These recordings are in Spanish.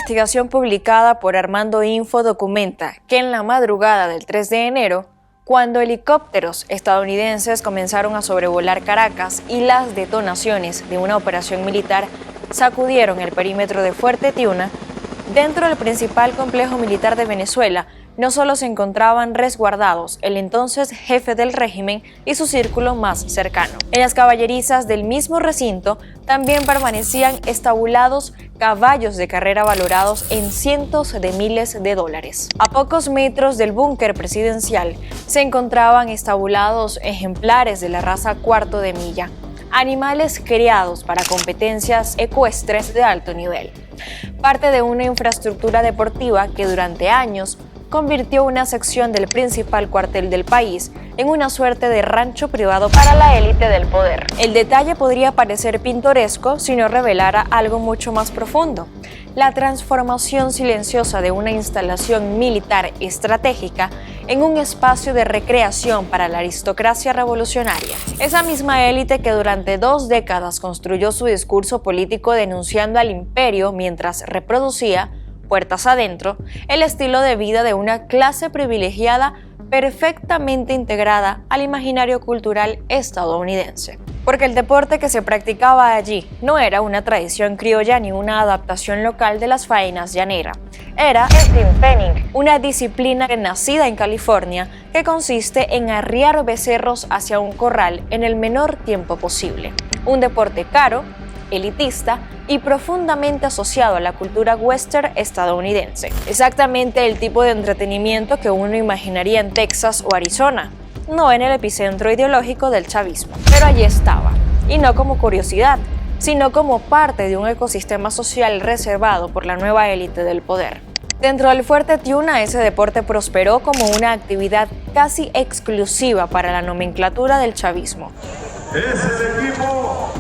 investigación publicada por Armando Info documenta que en la madrugada del 3 de enero, cuando helicópteros estadounidenses comenzaron a sobrevolar Caracas y las detonaciones de una operación militar sacudieron el perímetro de Fuerte Tiuna, dentro del principal complejo militar de Venezuela, no solo se encontraban resguardados el entonces jefe del régimen y su círculo más cercano. En las caballerizas del mismo recinto también permanecían estabulados caballos de carrera valorados en cientos de miles de dólares. A pocos metros del búnker presidencial se encontraban estabulados ejemplares de la raza cuarto de milla, animales criados para competencias ecuestres de alto nivel. Parte de una infraestructura deportiva que durante años convirtió una sección del principal cuartel del país en una suerte de rancho privado para la élite del poder. El detalle podría parecer pintoresco si no revelara algo mucho más profundo: la transformación silenciosa de una instalación militar estratégica en un espacio de recreación para la aristocracia revolucionaria. Esa misma élite que durante 2 décadas construyó su discurso político denunciando al imperio mientras reproducía, puertas adentro, el estilo de vida de una clase privilegiada perfectamente integrada al imaginario cultural estadounidense. Porque el deporte que se practicaba allí no era una tradición criolla ni una adaptación local de las faenas llaneras. Era el team penning, una disciplina nacida en California que consiste en arriar becerros hacia un corral en el menor tiempo posible. Un deporte caro, elitista y profundamente asociado a la cultura western estadounidense. Exactamente el tipo de entretenimiento que uno imaginaría en Texas o Arizona, no en el epicentro ideológico del chavismo. Pero allí estaba, y no como curiosidad, sino como parte de un ecosistema social reservado por la nueva élite del poder. Dentro del Fuerte Tiuna, ese deporte prosperó como una actividad casi exclusiva para la nomenclatura del chavismo. Es el equipo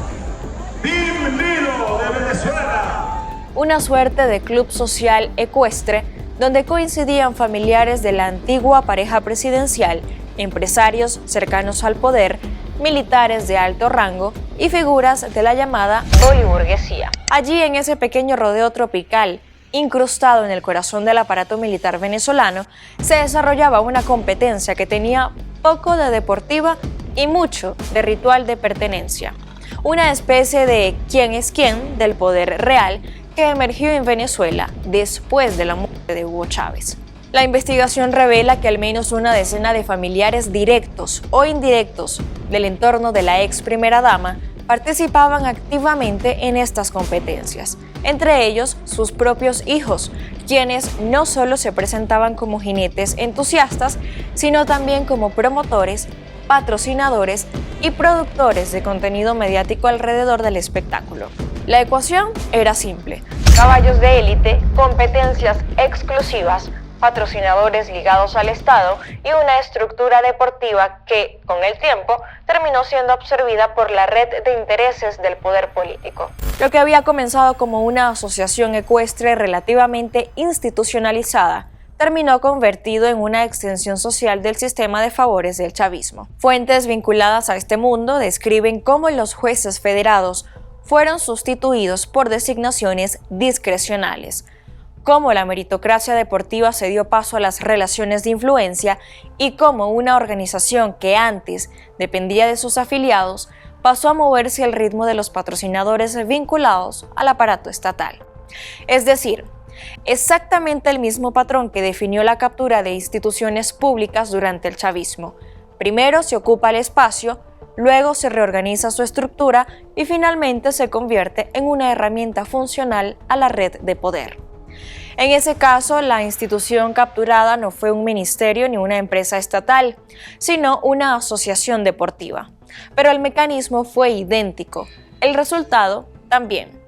Team Nilo de Venezuela. Una suerte de club social ecuestre donde coincidían familiares de la antigua pareja presidencial, empresarios cercanos al poder, militares de alto rango y figuras de la llamada boliburguesía. Allí, en ese pequeño rodeo tropical, incrustado en el corazón del aparato militar venezolano, se desarrollaba una competencia que tenía poco de deportiva y mucho de ritual de pertenencia. Una especie de quién es quién del poder real que emergió en Venezuela después de la muerte de Hugo Chávez. La investigación revela que al menos una decena de familiares directos o indirectos del entorno de la ex primera dama participaban activamente en estas competencias, entre ellos sus propios hijos, quienes no solo se presentaban como jinetes entusiastas, sino también como promotores, patrocinadores y productores de contenido mediático alrededor del espectáculo. La ecuación era simple: caballos de élite, competencias exclusivas, patrocinadores ligados al Estado y una estructura deportiva que, con el tiempo, terminó siendo absorbida por la red de intereses del poder político. Lo que había comenzado como una asociación ecuestre relativamente institucionalizada terminó convertido en una extensión social del sistema de favores del chavismo. Fuentes vinculadas a este mundo describen cómo los jueces federados fueron sustituidos por designaciones discrecionales, cómo la meritocracia deportiva se dio paso a las relaciones de influencia y cómo una organización que antes dependía de sus afiliados pasó a moverse al ritmo de los patrocinadores vinculados al aparato estatal. Es decir, exactamente el mismo patrón que definió la captura de instituciones públicas durante el chavismo. Primero se ocupa el espacio, luego se reorganiza su estructura y finalmente se convierte en una herramienta funcional a la red de poder. En ese caso, la institución capturada no fue un ministerio ni una empresa estatal, sino una asociación deportiva. Pero el mecanismo fue idéntico, el resultado también.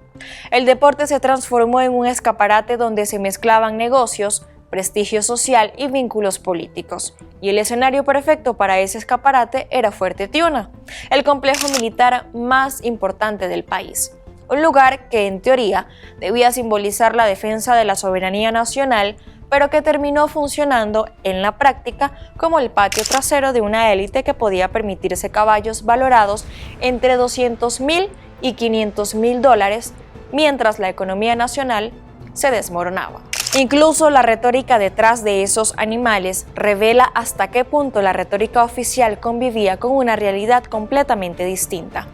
El deporte se transformó en un escaparate donde se mezclaban negocios, prestigio social y vínculos políticos. Y el escenario perfecto para ese escaparate era Fuerte Tiuna, el complejo militar más importante del país. Un lugar que, en teoría, debía simbolizar la defensa de la soberanía nacional, pero que terminó funcionando en la práctica como el patio trasero de una élite que podía permitirse caballos valorados entre $200,000 y $500,000, mientras la economía nacional se desmoronaba. Incluso la retórica detrás de esos animales revela hasta qué punto la retórica oficial convivía con una realidad completamente distinta.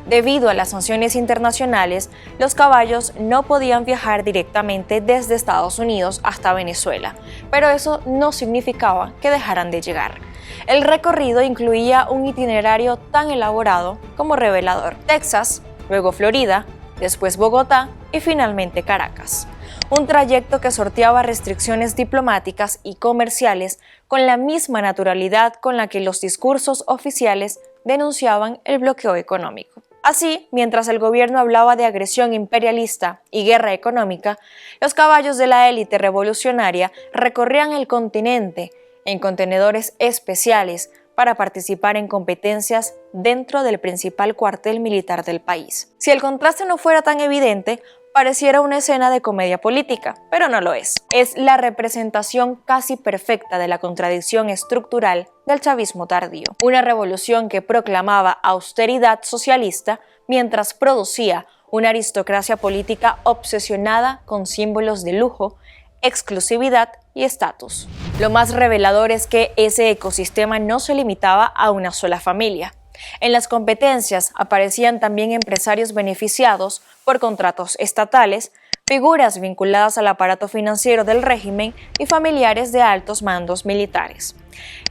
Debido a las sanciones internacionales, los caballos no podían viajar directamente desde Estados Unidos hasta Venezuela, pero eso no significaba que dejaran de llegar. El recorrido incluía un itinerario tan elaborado como revelador: Texas, luego Florida, después Bogotá y finalmente Caracas. Un trayecto que sorteaba restricciones diplomáticas y comerciales con la misma naturalidad con la que los discursos oficiales denunciaban el bloqueo económico. Así, mientras el gobierno hablaba de agresión imperialista y guerra económica, los caballos de la élite revolucionaria recorrían el continente en contenedores especiales para participar en competencias dentro del principal cuartel militar del país. Si el contraste no fuera tan evidente, pareciera una escena de comedia política, pero no lo es. Es la representación casi perfecta de la contradicción estructural del chavismo tardío. Una revolución que proclamaba austeridad socialista mientras producía una aristocracia política obsesionada con símbolos de lujo, exclusividad y estatus. Lo más revelador es que ese ecosistema no se limitaba a una sola familia. En las competencias aparecían también empresarios beneficiados por contratos estatales, figuras vinculadas al aparato financiero del régimen y familiares de altos mandos militares.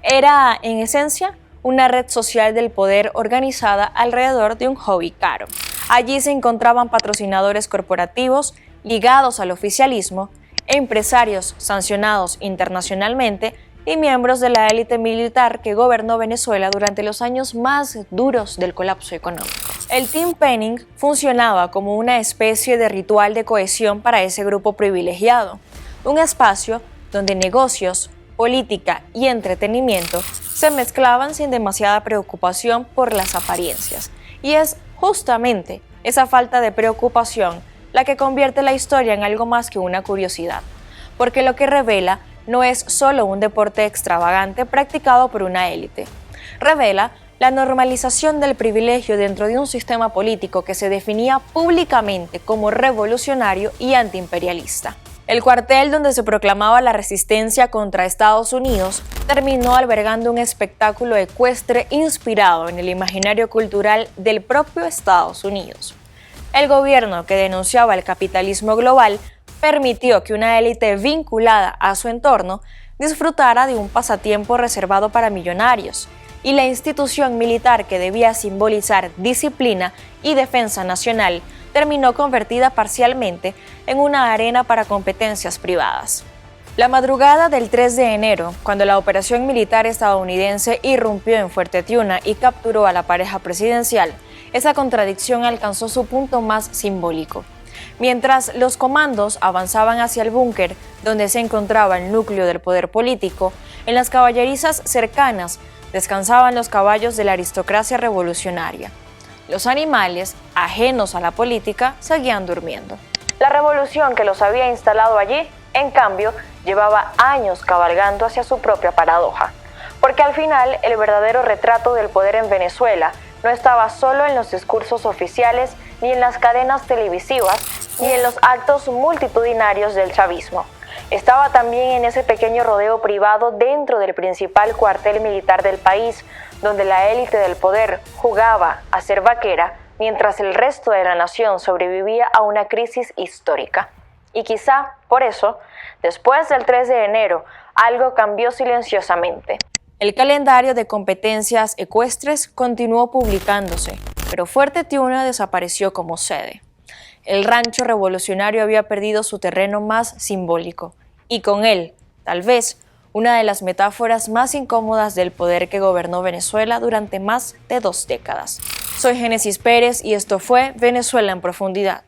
Era, en esencia, una red social del poder organizada alrededor de un hobby caro. Allí se encontraban patrocinadores corporativos ligados al oficialismo, empresarios sancionados internacionalmente y miembros de la élite militar que gobernó Venezuela durante los años más duros del colapso económico. El Team Penning funcionaba como una especie de ritual de cohesión para ese grupo privilegiado, un espacio donde negocios, política y entretenimiento se mezclaban sin demasiada preocupación por las apariencias. Y es justamente esa falta de preocupación la que convierte la historia en algo más que una curiosidad, porque lo que revela no es solo un deporte extravagante practicado por una élite. Revela la normalización del privilegio dentro de un sistema político que se definía públicamente como revolucionario y antiimperialista. El cuartel donde se proclamaba la resistencia contra Estados Unidos terminó albergando un espectáculo ecuestre inspirado en el imaginario cultural del propio Estados Unidos. El gobierno, que denunciaba el capitalismo global, permitió que una élite vinculada a su entorno disfrutara de un pasatiempo reservado para millonarios, y la institución militar, que debía simbolizar disciplina y defensa nacional, terminó convertida parcialmente en una arena para competencias privadas. La madrugada del 3 de enero, cuando la operación militar estadounidense irrumpió en Fuerte Tiuna y capturó a la pareja presidencial, esa contradicción alcanzó su punto más simbólico. Mientras los comandos avanzaban hacia el búnker donde se encontraba el núcleo del poder político, en las caballerizas cercanas descansaban los caballos de la aristocracia revolucionaria. Los animales, ajenos a la política, seguían durmiendo. La revolución que los había instalado allí, en cambio, llevaba años cabalgando hacia su propia paradoja. Porque al final, el verdadero retrato del poder en Venezuela no estaba solo en los discursos oficiales, ni en las cadenas televisivas, ni en los actos multitudinarios del chavismo. Estaba también en ese pequeño rodeo privado dentro del principal cuartel militar del país, donde la élite del poder jugaba a ser vaquera, mientras el resto de la nación sobrevivía a una crisis histórica. Y quizá, por eso, después del 3 de enero, algo cambió silenciosamente. El calendario de competencias ecuestres continuó publicándose, pero Fuerte Tiuna desapareció como sede. El rancho revolucionario había perdido su terreno más simbólico, y con él, tal vez, una de las metáforas más incómodas del poder que gobernó Venezuela durante más de 2 décadas. Soy Génesis Pérez y esto fue Venezuela en Profundidad.